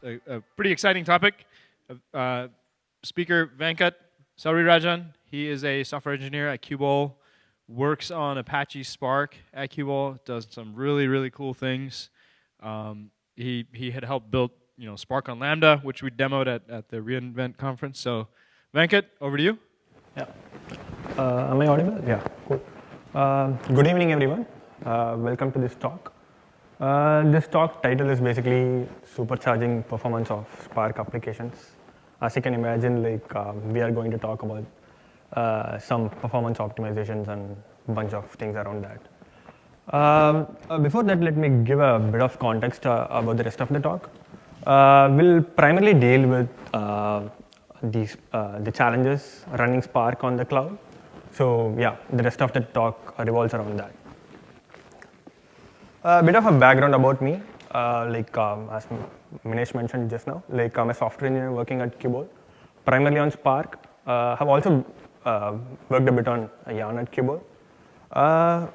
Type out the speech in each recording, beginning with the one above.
a pretty exciting topic. Speaker Venkat Sowrirajan, he is a software engineer at Qubole, works on Apache Spark at Qubole, does some really cool things. He had helped build Spark on Lambda, which we demoed at the reInvent conference. So Venkat, over to you. Yeah. Am I audible? Yeah, cool. Good evening, everyone. Welcome to this talk. This talk title is basically Supercharging Performance of Spark Applications. As you can imagine, we are going to talk about some performance optimizations and a bunch of things around that. Before that, let me give a bit of context about the rest of the talk. We'll primarily deal with the challenges running Spark on the cloud. So yeah, the rest of the talk revolves around that. A bit of a background about me, as Minesh mentioned just now, I'm a software engineer working at Qubole, primarily on Spark. Have also worked a bit on Yarn at Qubole.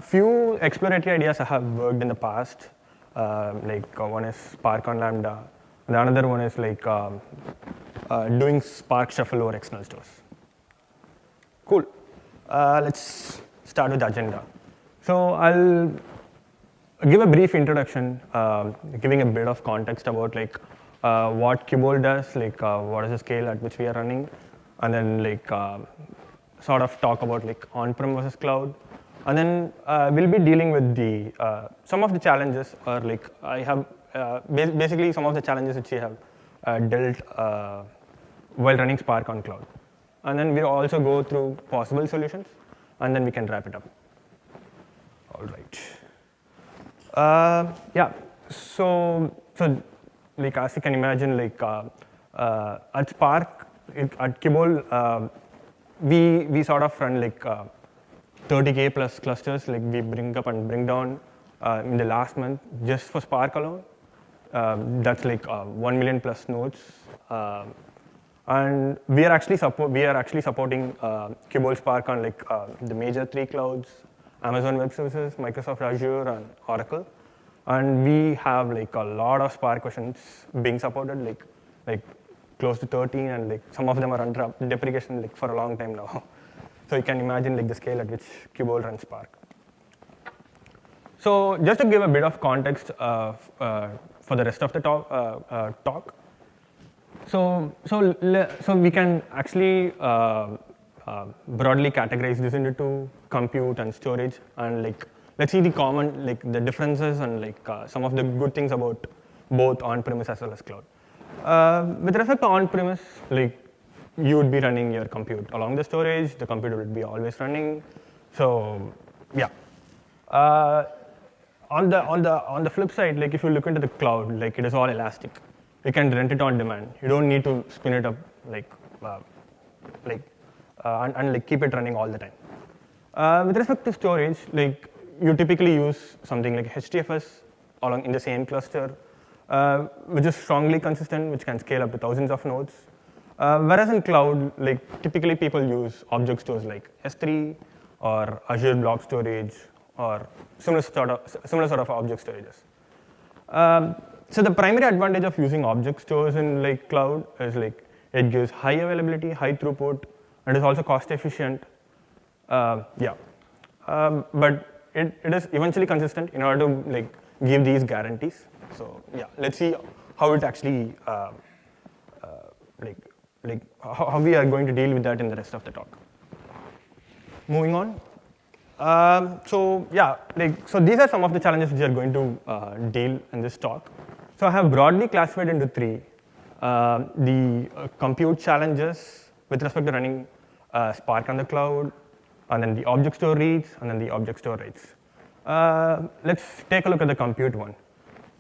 Few exploratory ideas I have worked in the past, one is Spark on Lambda, the another one is doing Spark shuffle over external stores. Cool. Let's start with the agenda. So I'll give a brief introduction, giving a bit of context about what Qubole does, what is the scale at which we are running, and then sort of talk about on-prem versus cloud, and then we'll be dealing with the some of the challenges, or I have basically some of the challenges which we have dealt while running Spark on cloud, and then we'll also go through possible solutions, and then we can wrap it up. All right. Yeah, so as you can imagine, at Spark, at Qubole, we sort of run 30K plus clusters, we bring up and bring down in the last month just for Spark alone. That's 1 million plus nodes, and we are actually supporting Qubole Spark on the major 3 clouds: Amazon Web Services, Microsoft Azure, and Oracle. And we have a lot of Spark versions being supported, close to 13, and some of them are under deprecation for a long time now. So you can imagine the scale at which Qubole runs Spark. So just to give a bit of context for the rest of the talk. So we can actually broadly categorize this into 2: compute and storage, and let's see the common the differences and some of the good things about both on-premise as well as cloud. With respect to on-premise, you would be running your compute along the storage. The computer would be always running. So yeah. On the flip side, if you look into the cloud, it is all elastic. You can rent it on demand. You don't need to spin it up and keep it running all the time. With respect to storage, you typically use something like HDFS along in the same cluster, which is strongly consistent, which can scale up to thousands of nodes. Whereas in cloud, typically people use object stores like S3 or Azure Blob Storage or similar sort of object storages. So the primary advantage of using object stores in cloud is it gives high availability, high throughput, and is also cost efficient. But it is eventually consistent in order to give these guarantees. So yeah, let's see how it actually how we are going to deal with that in the rest of the talk. Moving on. So yeah, so these are some of the challenges which we are going to deal in this talk. So I have broadly classified into 3: the compute challenges with respect to running Spark on the cloud, and then the object store reads, and then the object store writes. Let's take a look at the compute one.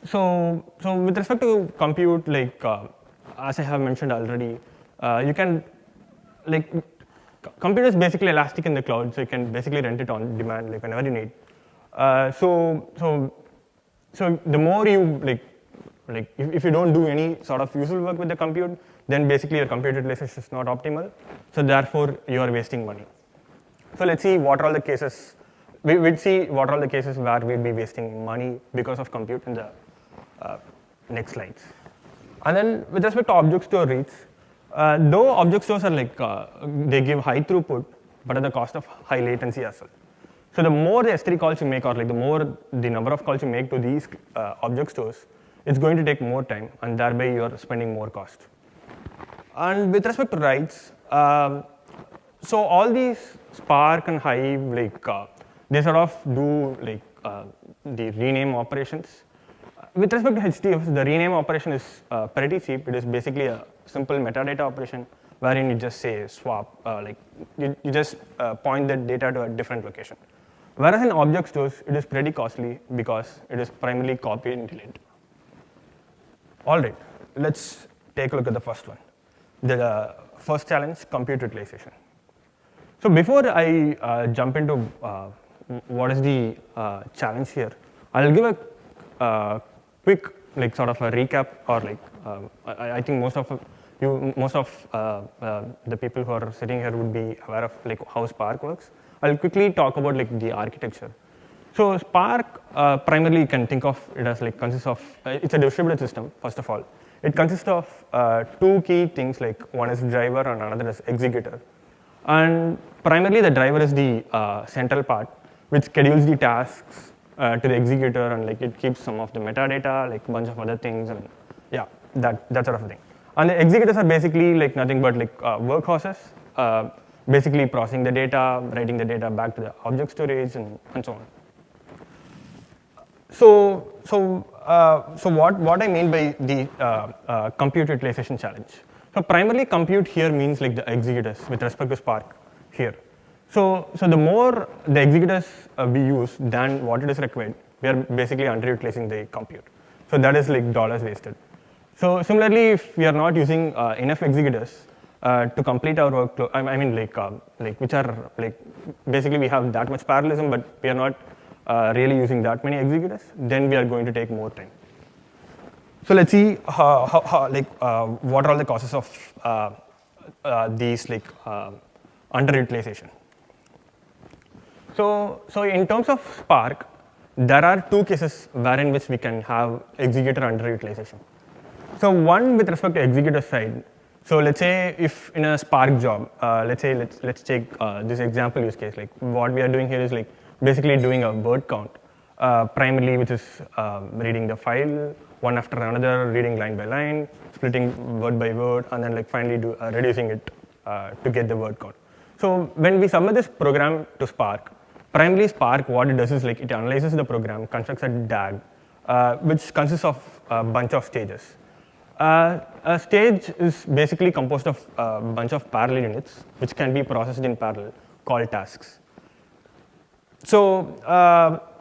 So with respect to compute, as I have mentioned already, you can compute is basically elastic in the cloud, so you can basically rent it on demand whenever you need. So the more you if you don't do any sort of useful work with the compute, then basically your compute utilization is not optimal. So therefore you are wasting money. So let's see what are all the cases. We'll see what are all the cases where we'll be wasting money because of compute in the next slides. And then with respect to object store reads, though object stores are like, they give high throughput, but at the cost of high latency as well. So the more the S3 calls you make, or like the more the number of calls you make to these object stores, it's going to take more time, and thereby you're spending more cost. And with respect to writes, so all these Spark and Hive, like they sort of do like the rename operations. With respect to HDFs, the rename operation is pretty cheap. It is basically a simple metadata operation wherein you just say swap, like you just point the data to a different location. Whereas in object stores, it is pretty costly because it is primarily copy and delete. All right, let's take a look at the first one. The first challenge, compute utilization. So before I jump into what is the challenge here, I'll give a quick like sort of a recap, or like I think most of the people who are sitting here would be aware of like how Spark works. I'll quickly talk about like the architecture. So Spark primarily you can think of it as like consists of it's a distributed system. First of all, it consists of two key things, like one is driver and another is executor. And primarily the driver is the central part, which schedules the tasks to the executor, and like it keeps some of the metadata, like a bunch of other things, and yeah, that sort of a thing. And the executors are basically like nothing but like workhorses, basically processing the data, writing the data back to the object storage, and so on. So what I mean by the compute utilization challenge. So primarily compute here means like the executors with respect to Spark here. So the more the executors we use than what it is required, we are basically underutilizing the compute. So that is like dollars wasted. So similarly, if we are not using enough executors to complete our workflow, I mean like which are like basically we have that much parallelism, but we are not really using that many executors, then we are going to take more time. So let's see what are all the causes of these like underutilization. So in terms of Spark, there are two cases wherein which we can have executor underutilization. So one with respect to executor side. So let's say if in a Spark job, let's take this example use case. Like what we are doing here is like basically doing a word count, primarily which is reading the file one after another, reading line by line, splitting word by word, and then like finally reducing it to get the word count. So when we submit this program to Spark, primarily Spark, what it does is like it analyzes the program, constructs a DAG, which consists of a bunch of stages. A stage is basically composed of a bunch of parallel units, which can be processed in parallel, called tasks. So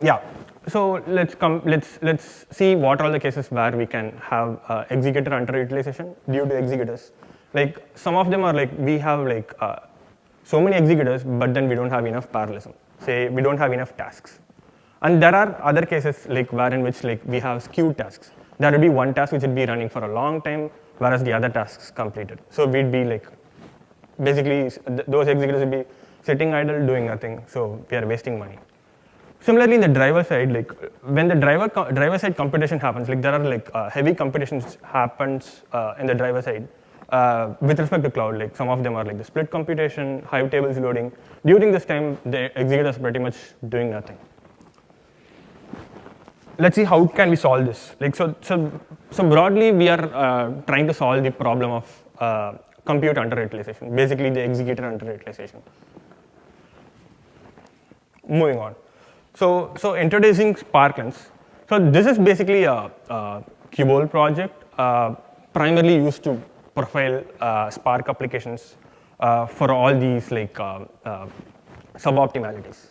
yeah, so let's see what are all the cases where we can have executor underutilization due to executors. Like some of them are like we have like so many executors, but then we don't have enough parallelism. Say we don't have enough tasks. And there are other cases like wherein which like we have skewed tasks. There will be one task which would be running for a long time, whereas the other tasks completed. So we'd be like, basically those executors would be sitting idle doing nothing, so we are wasting money. Similarly, in the driver side, like when the driver side computation happens, like there are like heavy computations happens in the driver side with respect to cloud. Like some of them are like the split computation, Hive tables loading. During this time, the executors pretty much doing nothing. Let's see how can we solve this. Like so broadly, we are trying to solve the problem of compute underutilization, basically the executor underutilization. Moving on. So introducing SparkLens. So this is basically a Qubole project, primarily used to profile Spark applications for all these like suboptimalities.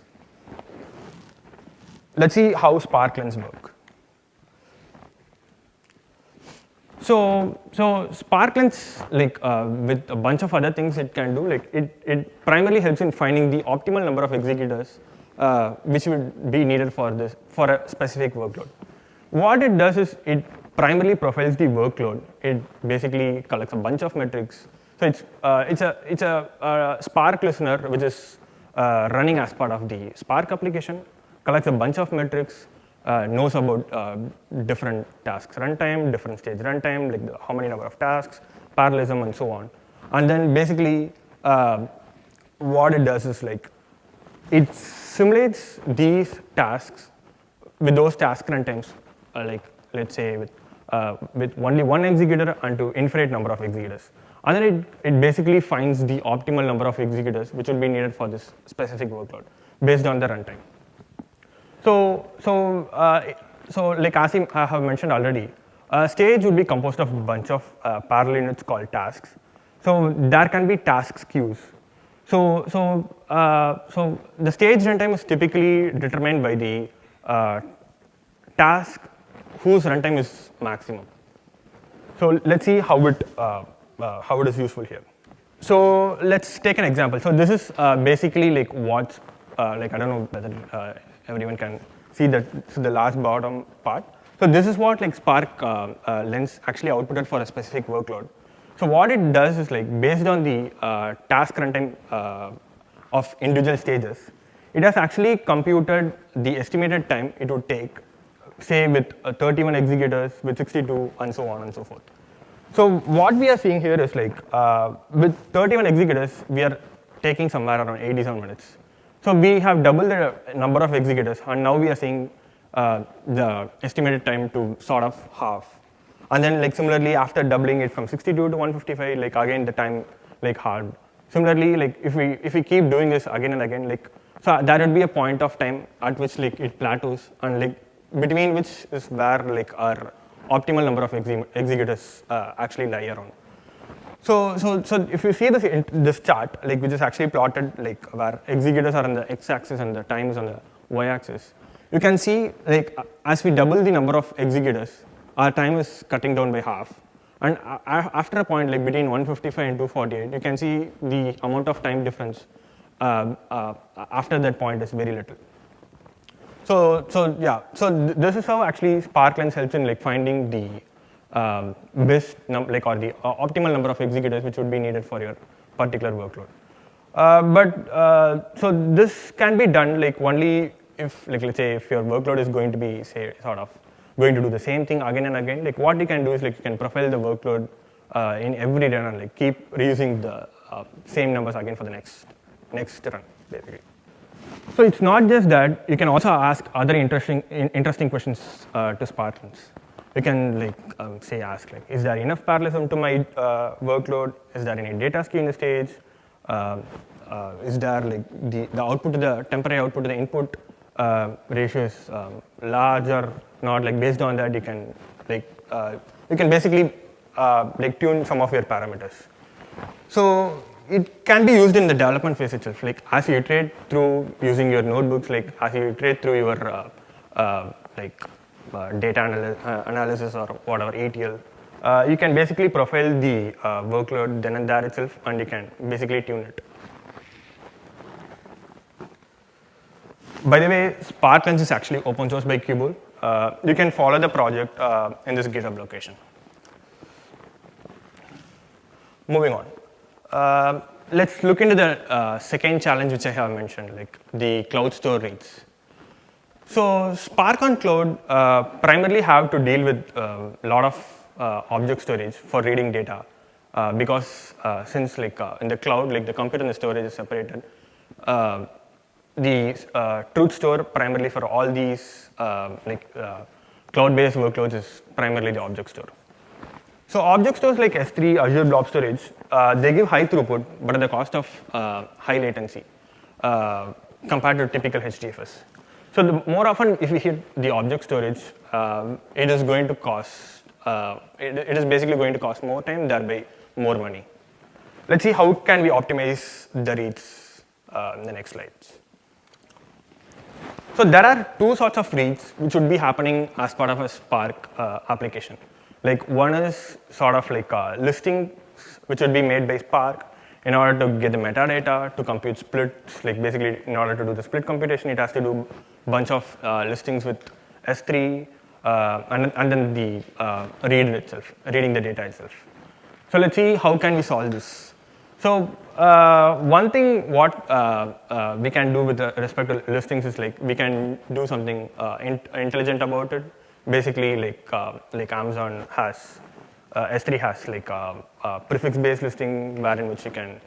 Let's see how SparkLens work. So SparkLens, like with a bunch of other things it can do, like it primarily helps in finding the optimal number of executors which would be needed for a specific workload. What it does is it primarily profiles the workload. It basically collects a bunch of metrics. So it's a Spark listener which is running as part of the Spark application, collects a bunch of metrics, knows about different tasks runtime, different stage runtime, like how many number of tasks, parallelism, and so on. And then basically, what it does is like it simulates these tasks with those task runtimes, like let's say with only one executor and to infinite number of executors. And then it basically finds the optimal number of executors which will be needed for this specific workload based on the runtime. So like as I have mentioned already, a stage would be composed of a bunch of parallel units called tasks. So there can be tasks queues. So the stage runtime is typically determined by the task whose runtime is maximum. So let's see how it is useful here. So let's take an example. So this is basically like what's like I don't know whether everyone can see that the last bottom part. So this is what like SparkLens actually outputted for a specific workload. So what it does is like based on the task runtime of individual stages, it has actually computed the estimated time it would take, say with 31 executors, with 62, and so on and so forth. So what we are seeing here is like with 31 executors, we are taking somewhere around 87 minutes. So we have doubled the number of executors, and now we are seeing the estimated time to sort of half. And then like similarly, after doubling it from 62 to 155, like again the time like halved. Similarly, like if we keep doing this again and again, like so there would be a point of time at which like it plateaus, and like between which is where like our optimal number of executors actually lie around. So if you see this chart, like which is actually plotted like where executors are on the x-axis and the time is on the y-axis, you can see like as we double the number of executors, our time is cutting down by half. And after a point like between 155 and 248, you can see the amount of time difference after that point is very little. So this is how actually SparkLens helps in like finding the best or the optimal number of executors which would be needed for your particular workload. So this can be done like only if like let's say if your workload is going to be say sort of going to do the same thing again and again. Like what you can do is like you can profile the workload in every run and like keep reusing the same numbers again for the next run basically. So it's not just that, you can also ask other interesting questions to SparkLens. You can like say ask like, is there enough parallelism to my workload? Is there any data skew in the stage? Is there like the output to the temporary output to the input ratio is large or not? Like based on that, you can basically like tune some of your parameters. So it can be used in the development phase itself. Like as you iterate through using your notebooks, like as you iterate through your data analysis or whatever ETL, you can basically profile the workload then and there itself, and you can basically tune it. By the way, SparkLens is actually open source by Qubole. You can follow the project in this GitHub location. Moving on. Let's look into the second challenge which I have mentioned, like the cloud store reads. So Spark on cloud primarily have to deal with a lot of object storage for reading data because since like in the cloud, like the compute and the storage is separated. The truth store primarily for all these cloud-based workloads is primarily the object store. So object stores like S3, Azure Blob Storage, they give high throughput, but at the cost of high latency compared to typical HDFS. So more often, if we hit the object storage, it is going to cost. It is basically going to cost more time, thereby more money. Let's see how can we optimize the reads in the next slides. So there are two sorts of reads which would be happening as part of a Spark application. Like one is sort of like listings which would be made by Spark in order to get the metadata to compute splits. Like basically, in order to do the split computation, it has to do a bunch of listings with S3 and then the reading the data itself. So let's see how can we solve this. So one thing what we can do with respect to listings is like we can do something intelligent about it. Basically, like Amazon has S3 has like a prefix-based listing wherein which you can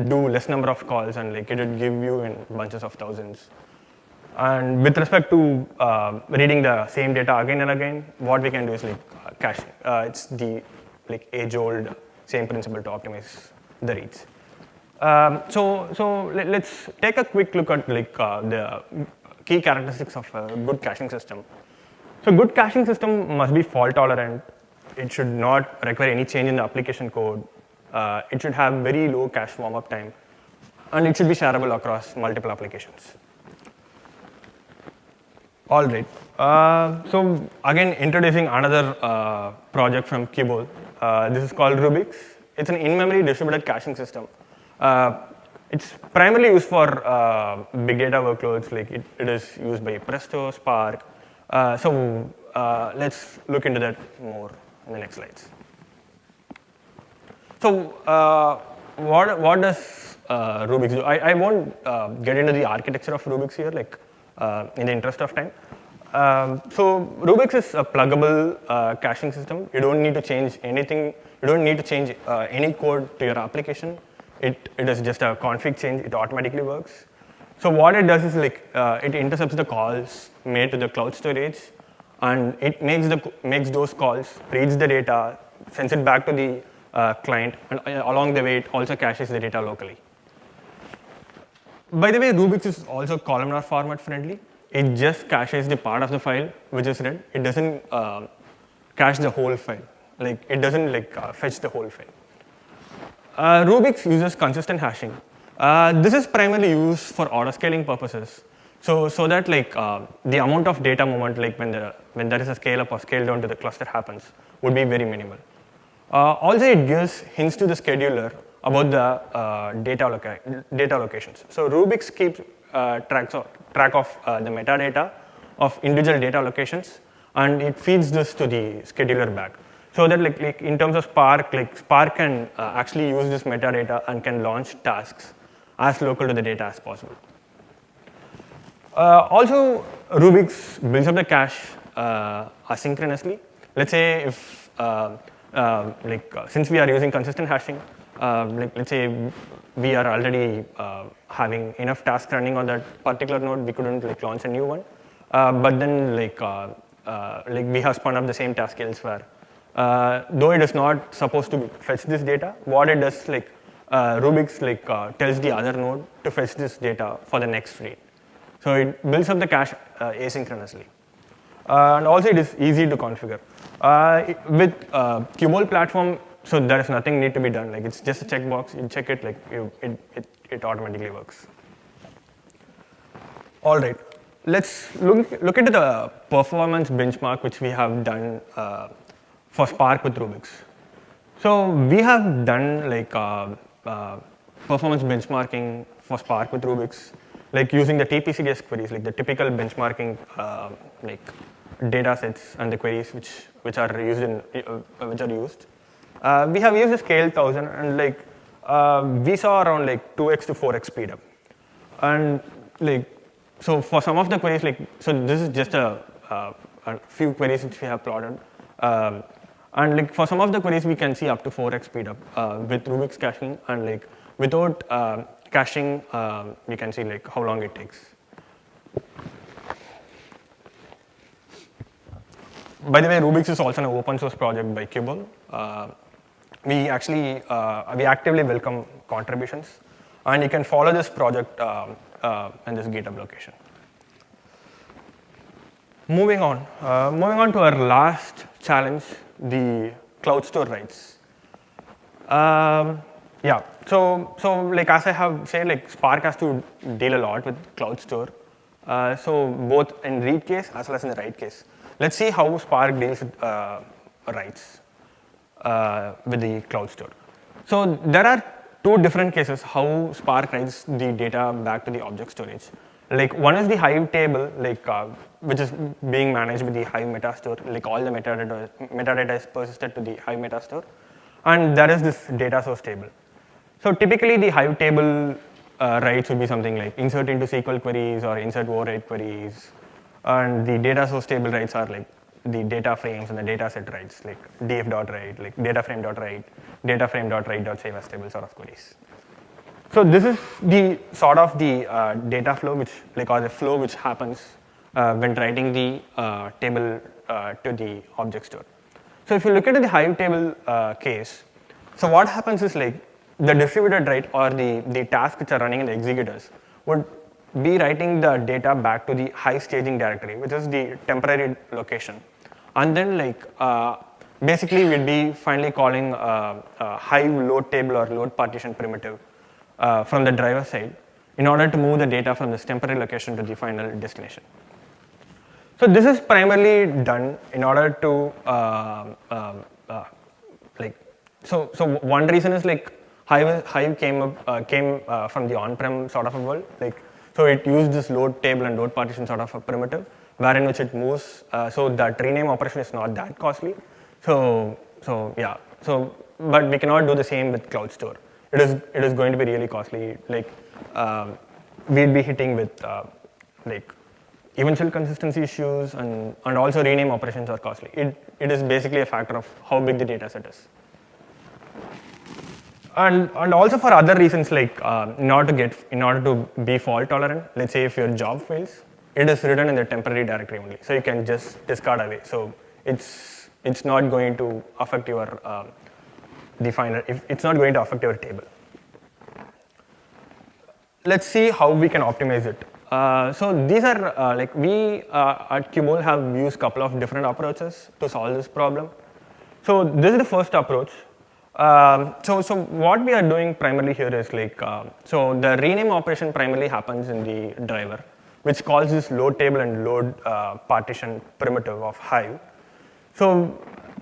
do less number of calls and like it will give you in bunches of thousands. And with respect to reading the same data again and again, what we can do is like caching. It's the like age-old same principle to optimize the reads. So let's take a quick look at like the key characteristics of a good caching system. So good caching system must be fault tolerant. It should not require any change in the application code. It should have very low cache warm-up time, and it should be shareable across multiple applications. All right. So again, introducing another project from Qubole. This is called Rubix. It's an in-memory distributed caching system. It's primarily used for big data workloads. Like it is used by Presto, Spark. So let's look into that more in the next slides. So what does Rubix do? I won't get into the architecture of Rubix here, like in the interest of time. So Rubix is a pluggable caching system. You don't need to change anything. You don't need to change any code to your application. It is just a config change. It automatically works. So what it does is like it intercepts the calls made to the cloud storage, and it makes those calls, reads the data, sends it back to the client, and along the way it also caches the data locally. By the way, Rubix is also columnar format friendly. It just caches the part of the file which is read. It doesn't cache the whole file. Like it doesn't like fetch the whole file. Rubix uses consistent hashing. This is primarily used for auto scaling purposes. So that like the amount of data movement, like when there is a scale up or scale down to the cluster happens, would be very minimal. Also, it gives hints to the scheduler about the data locations. So Rubix keeps track of the metadata of individual data locations, and it feeds this to the scheduler back. So that like in terms of Spark, like Spark can actually use this metadata and can launch tasks as local to the data as possible. Also, Rubix builds up the cache asynchronously. Let's say if since we are using consistent hashing, let's say we are already having enough tasks running on that particular node, we couldn't like launch a new one. But then like we have spun up the same task elsewhere. Though it is not supposed to fetch this data, what it does like Rubix like tells the other node to fetch this data for the next read. So it builds up the cache asynchronously. And also it is easy to configure. With Qubole platform, so there is nothing need to be done. Like it's just a checkbox. You check it, like it automatically works. All right, let's look into the performance benchmark which we have done for Spark with Rubix. So we have done like performance benchmarking for Spark with Rubix, like using the TPCDS queries, like the typical benchmarking like data sets and the queries which are used. We have used the scale 1000, and like we saw around like 2x to 4x speed up. And like so for some of the queries, like so this is just a few queries which we have plotted. And like for some of the queries, we can see up to 4x speed up with Rubix caching, and like without caching, we can see like how long it takes. By the way, Rubix is also an open source project by Qubole. We actively welcome contributions, and you can follow this project in this GitHub location. Moving on to our last challenge, the cloud store writes. Yeah, so like as I have said, like Spark has to deal a lot with cloud store. So both in read case as well as in the write case. Let's see how Spark deals with writes with the cloud store. So there are two different cases how Spark writes the data back to the object storage. Like one is the Hive table, like which is being managed with the Hive metastore. Like all the metadata is persisted to the Hive metastore, and there is this data source table. So typically the Hive table writes would be something like insert into SQL queries or insert override queries. And the data source table writes are like the data frames and the data set writes, like df.write, like data frame.write, data frame.write.save as table sort of queries. So this is the sort of the data flow which, like, or the flow which happens when writing the table to the object store. So if you look at the Hive table case, so what happens is like the distributed write or the tasks which are running in the executors would be writing the data back to the Hive staging directory, which is the temporary location. And then like basically we'd be finally calling Hive load table or load partition primitive from the driver side in order to move the data from this temporary location to the final destination. So this is primarily done in order to like, so one reason is like Hive came from the on-prem sort of a world, like, so it used this load table and load partition sort of a primitive, wherein which it moves, so that rename operation is not that costly. So yeah, so but we cannot do the same with Cloud Store. It is going to be really costly. Like we'll be hitting with like eventual consistency issues, and also rename operations are costly. It is basically a factor of how big the data set is. And also for other reasons, like in order to be fault tolerant, let's say if your job fails, it is written in the temporary directory only, so you can just discard away. So it's not going to affect your it's not going to affect your table. Let's see how we can optimize it. So these are like we at Qubole have used a couple of different approaches to solve this problem. So this is the first approach. So what we are doing primarily here is like, so the rename operation primarily happens in the driver, which calls this load table and load partition primitive of Hive. So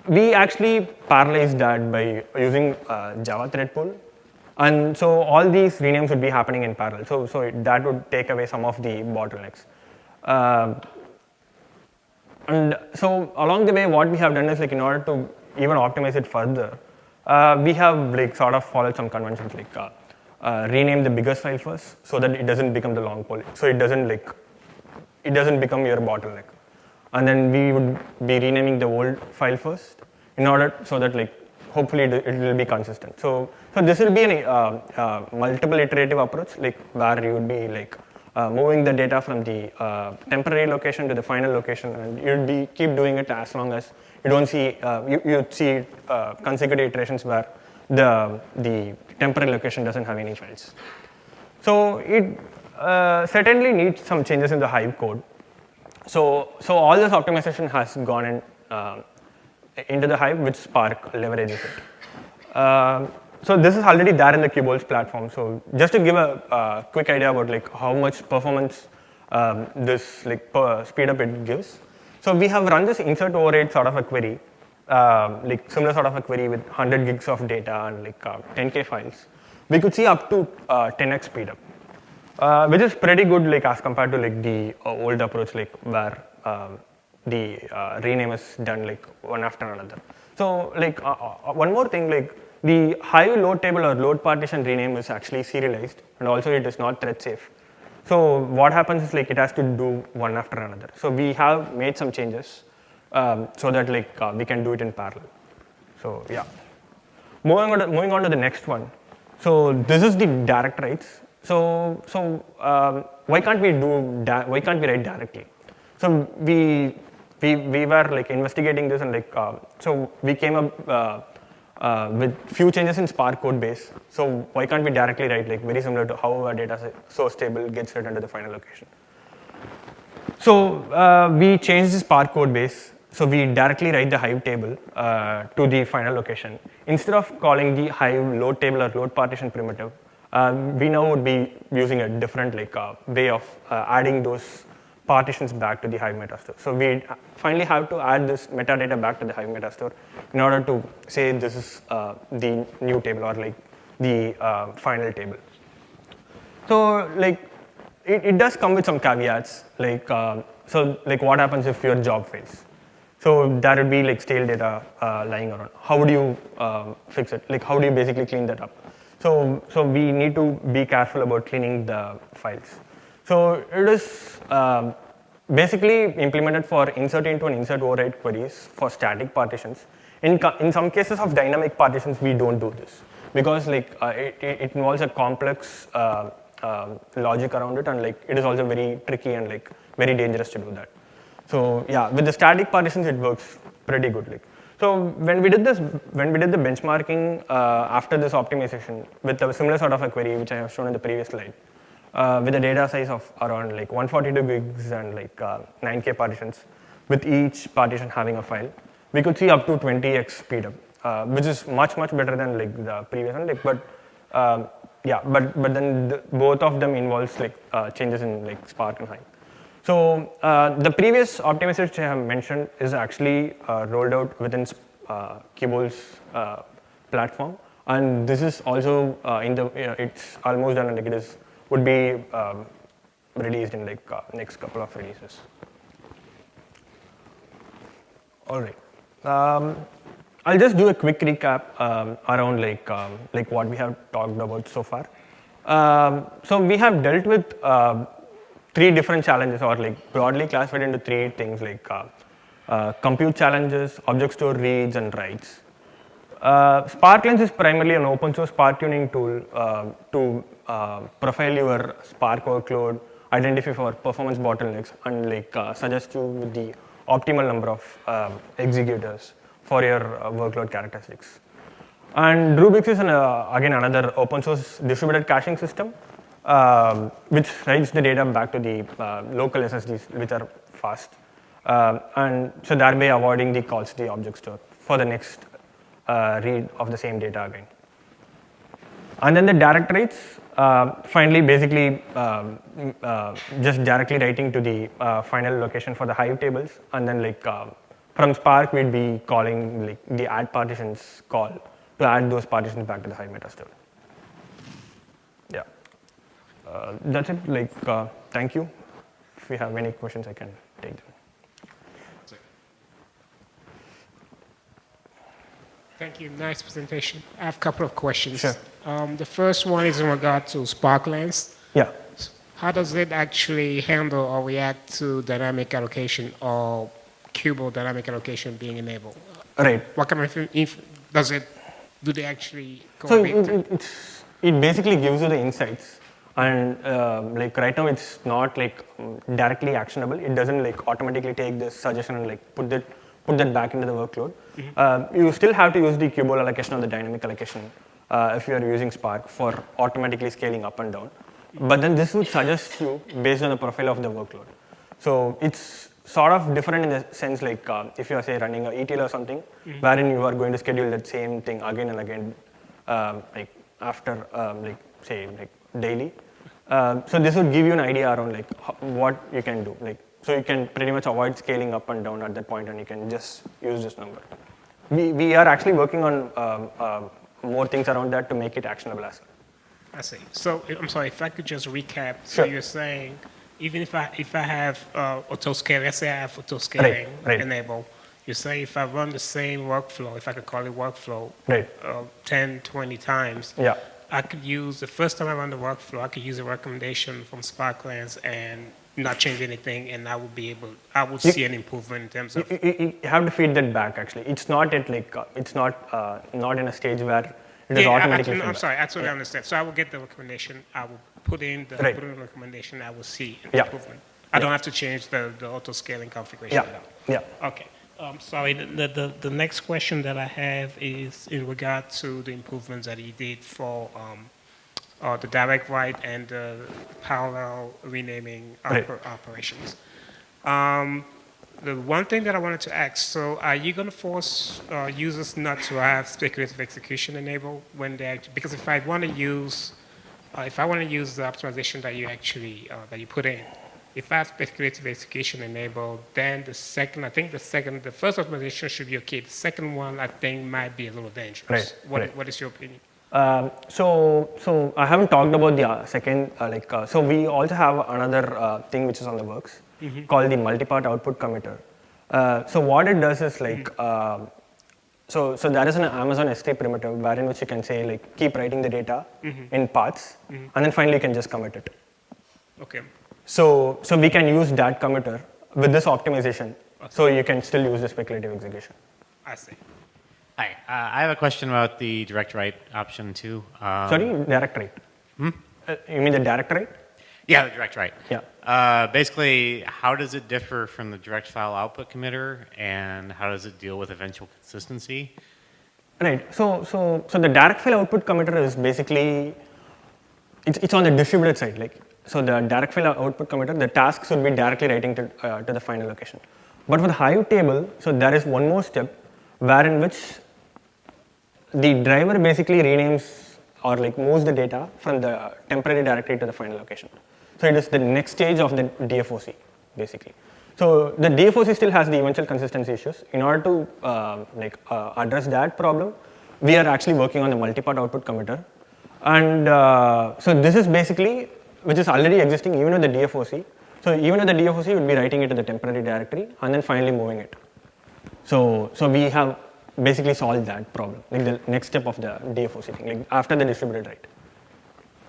we actually parallelize that by using Java thread pool. And so all these renames would be happening in parallel. So that would take away some of the bottlenecks. And so along the way, what we have done is like in order to even optimize it further, we have like sort of followed some conventions like rename the biggest file first so that it doesn't become the long poly. So it doesn't become your bottleneck. And then we would be renaming the old file first in order so that like hopefully it will be consistent. So this will be a multiple iterative approach, like where you would be like moving the data from the temporary location to the final location, and you'd be keep doing it as long as you don't see you see consecutive iterations where the temporary location doesn't have any files. So it certainly needs some changes in the Hive code. So all this optimization has gone in, into the Hive, which Spark leverages it. So this is already there in the Qubole's platform. So just to give a quick idea about like how much performance this like speed up it gives. So we have run this insert override sort of a query, like similar sort of a query with 100 gigs of data and like 10K files. We could see up to 10x speed up, which is pretty good like as compared to like the old approach like where the rename is done like one after another. So like one more thing, like the Hive load table or load partition rename is actually serialized, and also it is not thread safe. So what happens is like it has to do one after another. So we have made some changes so that like we can do it in parallel. So yeah, moving on to the next one. So this is the direct writes. So why can't we write directly? So we were like investigating this, and like so we came up with few changes in Spark code base. So why can't we directly write like very similar to how a data source table gets written to the final location? So we changed the Spark code base. So we directly write the Hive table to the final location. Instead of calling the Hive load table or load partition primitive, we now would be using a different like way of adding those partitions back to the Hive metastore. So we finally have to add this metadata back to the Hive metastore in order to say this is the new table or like the final table. So like it does come with some caveats, like so like what happens if your job fails? So there would be like stale data lying around. How would you fix it? Like how do you basically clean that up? So we need to be careful about cleaning the files. So it is basically implemented for insert into and insert override queries for static partitions. In some cases of dynamic partitions, we don't do this because it involves a complex logic around it, and it is also very tricky and very dangerous to do that. So yeah, with the static partitions, it works pretty good. So when we did the benchmarking after this optimization with a similar sort of a query which I have shown in the previous slide, with a data size of around 142 gigs and 9K partitions, with each partition having a file, we could see up to 20x speedup, which is much better than the previous one. But then both of them involves changes in Spark and Hive. So the previous optimization which I have mentioned is actually rolled out within Qubole's platform, and this is also it's almost done, and would be released in next couple of releases. All right. I'll just do a quick recap around what we have talked about so far. So we have dealt with 3 different challenges, or broadly classified into 3 things compute challenges, object store reads and writes. SparkLens is primarily an open source Spark tuning tool to profile your Spark workload, identify for performance bottlenecks, and suggest you with the optimal number of executors for your workload characteristics. And Rubix is again another open source distributed caching system, which writes the data back to the local SSDs, which are fast, and so thereby avoiding the calls to the object store for the next read of the same data again. And then the direct writes, finally basically just directly writing to the final location for the Hive tables, and then from Spark we'd be calling the add partitions call to add those partitions back to the Hive metastore. Yeah. That's it. Thank you. If you have any questions, I can take them. Thank you. Nice presentation. I have a couple of questions. Sure. The first one is in regard to SparkLens. Yeah. How does it actually handle or react to dynamic allocation or Qubole dynamic allocation being enabled? Right. What kind of does it? Do they actually? So it basically gives you the insights. And right now it's not directly actionable. It doesn't automatically take this suggestion and put that back into the workload. Mm-hmm. You still have to use the Qubole allocation or the dynamic allocation if you are using Spark for automatically scaling up and down. But then this would suggest you based on the profile of the workload. So it's sort of different in the sense if you are say running a ETL or something, mm-hmm. wherein you are going to schedule that same thing again and again after daily. So this would give you an idea around what you can do. So you can pretty much avoid scaling up and down at that point, and you can just use this number. We are actually working on more things around that to make it actionable as well. I see. So I'm sorry, if I could just recap. Sure. So you're saying even if I have autoscaling, let's say I have autoscaling enabled, you're saying if I run the same workflow, if I could call it workflow, 10, 20 times, yeah. I could use, the first time I run the workflow, I could use a recommendation from SparkLens and not change anything, and I would see an improvement in terms of. You have to feed that back actually. It's not at it's not in a stage where it is automatically. I'm sorry, I totally understand. So I will get the recommendation, I will put in the recommendation, I will see an improvement. I don't have to change the auto scaling configuration at all. Yeah. Okay. Sorry, the next question that I have is in regard to the improvements that he did for the direct write and the parallel renaming operations. The one thing that I wanted to ask, so are you going to force users not to have speculative execution enabled when they actually, because if I want to use the optimization that you actually that you put in, if I have speculative execution enabled, then the first optimization should be okay. The second one, I think, might be a little dangerous. What is your opinion? So I haven't talked about the second, so we also have another thing which is on the works called the multi-part output committer. So what it does is So there is an Amazon S3 primitive wherein which you can say like keep writing the data in paths, and then finally you can just commit it. Okay. So we can use that committer with this optimization. So you can still use the speculative execution. I see. Hi, I have a question about the direct write option too. Sorry, direct write. You mean the direct write? Yeah, the direct write. Yeah. Basically, how does it differ from the direct file output committer, and how does it deal with eventual consistency? Right. So the direct file output committer is basically it's on the distributed side. Like so, the direct file output committer, the tasks will be directly writing to the final location. But for the Hive table, so there is one more step wherein which the driver basically renames or like moves the data from the temporary directory to the final location. So it is the next stage of the DFOC basically. So the DFOC still has the eventual consistency issues. In order to address that problem, we are actually working on the multi-part output committer. And so this is basically, which is already existing even with the DFOC. So even with the DFOC, we would be writing it to the temporary directory and then finally moving it. So we have basically solved that problem, like the next step of the DFOC thing, like after the distributed write.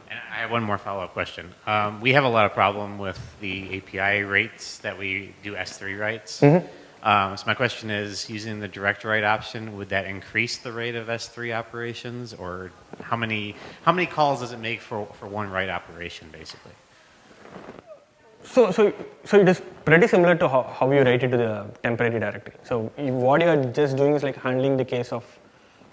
And I have one more follow-up question. We have a lot of problem with the API rates that we do S3 writes. So my question is, using the direct write option, would that increase the rate of S3 operations, or how many calls does it make for one write operation, basically? So it is pretty similar to how you write it to the temporary directory. So what you are just doing is like handling the case of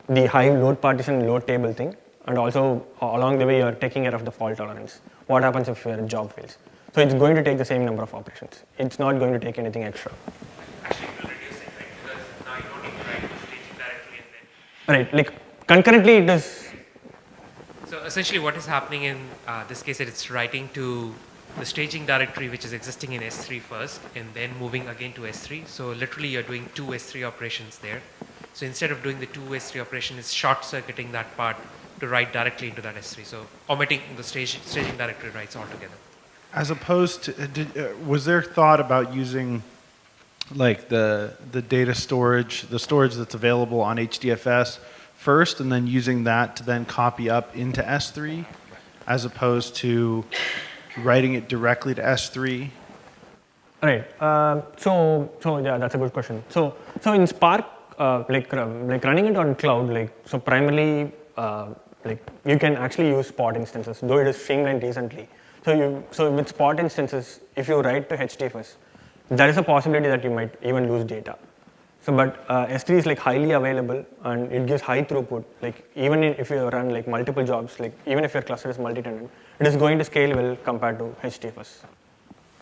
the Hive load partition load table thing, and also along the way you are taking care of the fault tolerance. What happens if your job fails? So it's going to take the same number of operations. It's not going to take anything extra. Actually, it will reduce it, right? Because now you don't need to write the staging directly and then. Right, like concurrently it is. So essentially, what is happening in this case is it's writing to the staging directory which is existing in S3 first, and then moving again to S3. So literally, you're doing two S3 operations there. So instead of doing the two S3 operation, it's short-circuiting that part to write directly into that S3. So omitting the staging directory writes altogether. As opposed to, was there thought about using like the data storage, the storage that's available on HDFS first, and then using that to then copy up into S3, as opposed to writing it directly to S3? Right. So yeah, that's a good question. So in Spark, like running it on cloud, like so primarily like you can actually use Spot instances, though it is streamlined recently. So with Spot instances, if you write to HDFS, there is a possibility that you might even lose data. So but S3 is like highly available and it gives high throughput. Like even if you run like multiple jobs, like even if your cluster is multi-tenant, it is going to scale well compared to HDFS.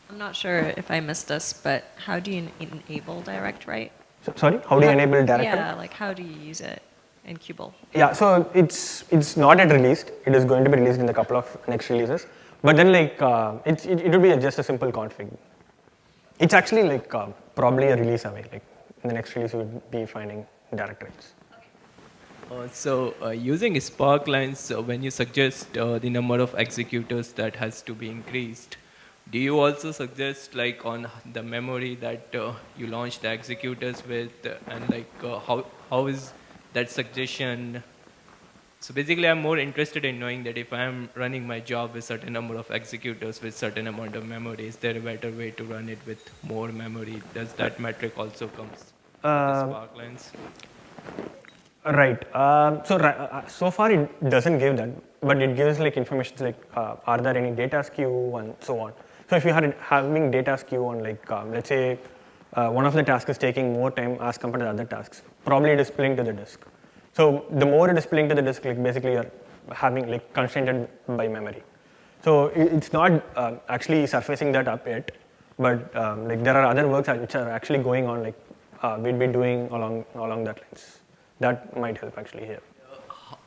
I'm not sure if I missed this, but how do you enable direct write? So, sorry, how do you enable direct write? Yeah, like how do you use it in Qubole? Yeah, so it's not yet released. It is going to be released in a couple of next releases. But then like it will be just a simple config. It's actually like probably a release away. Like in the next release, you would be finding direct writes. Using SparkLens, when you suggest the number of executors that has to be increased, do you also suggest like on the memory that you launch the executors with, and like how is that suggestion? So basically, I'm more interested in knowing that if I'm running my job with certain number of executors with certain amount of memory, is there a better way to run it with more memory? Does that metric also comes with SparkLens? Right. So far it doesn't give that, but it gives like information like are there any data skew and so on. So if you are having data skew on like let's say one of the tasks is taking more time as compared to the other tasks, probably it is pulling to the disk. So the more it is pulling to the disk, like basically you're having like constrained by memory. So it's not actually surfacing that up yet, but like there are other works which are actually going on, like we'll be doing along that lines. That might help actually here.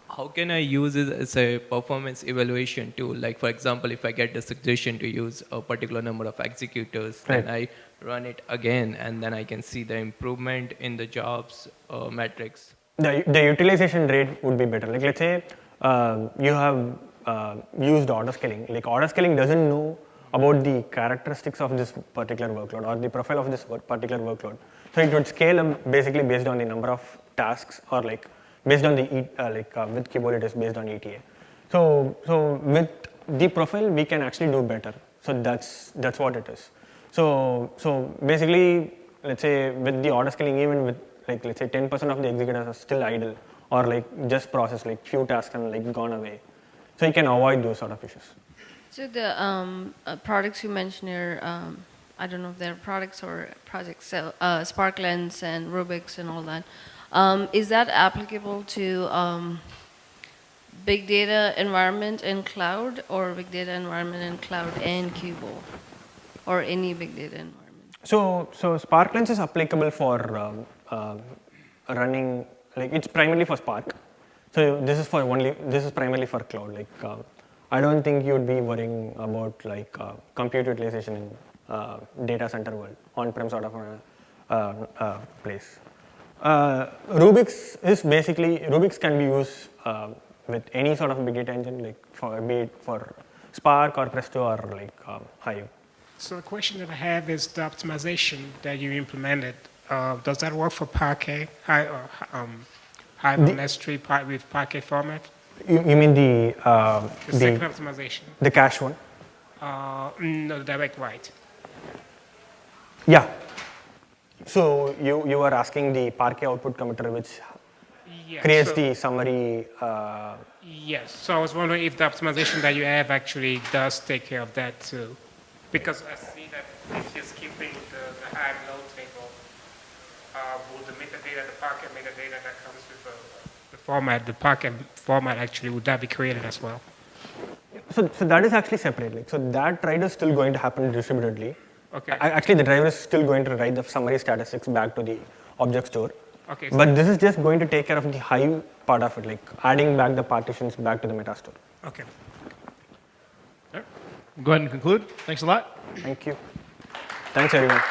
How can I use it as a performance evaluation tool? Like for example, if I get the suggestion to use a particular number of executors, right, then I run it again, and then I can see the improvement in the jobs metrics. The utilization rate would be better. Like let's say you have used auto scaling. Like auto scaling doesn't know about the characteristics of this particular workload or the profile of this particular workload. So it would scale basically based on the number of tasks, or like based on the with Qubole it is based on ETA. So with the profile we can actually do better. So that's what it is. So basically, let's say with the auto scaling, even with like let's say 10% of the executors are still idle, or like just process like few tasks and like gone away. So you can avoid those sort of issues. So the products you mentioned here, I don't know if they're products or projects, so SparkLens and Rubix and all that. Is that applicable to big data environment in cloud, or big data environment in cloud and Qubole, or any big data environment? So SparkLens is applicable for running, like it's primarily for Spark. So this is primarily for cloud. Like I don't think you'd be worrying about like compute utilization in data center world, on-prem sort of a place. Rubix can be used with any sort of big data engine, like be it for Spark or Presto or like Hive. So the question that I have is the optimization that you implemented. Does that work for Parquet, Hive on S3 with Parquet format? You mean the second optimization? The cache one? No, direct write. Yeah. So you were asking the Parquet output committer, which creates the summary. Yes. So I was wondering if the optimization that you have actually does take care of that too, because I see that if you're skipping the Hive node table, would the metadata, the Parquet metadata that comes with the format, the Parquet format actually, would that be created as well? So that is actually separate. Like, so that write is still going to happen distributedly. Okay. Actually, the driver is still going to write the summary statistics back to the object store. Okay. But this is just going to take care of the Hive part of it, like adding back the partitions back to the meta store. Okay. Go ahead and conclude. Thanks a lot. Thank you. Thanks, everyone.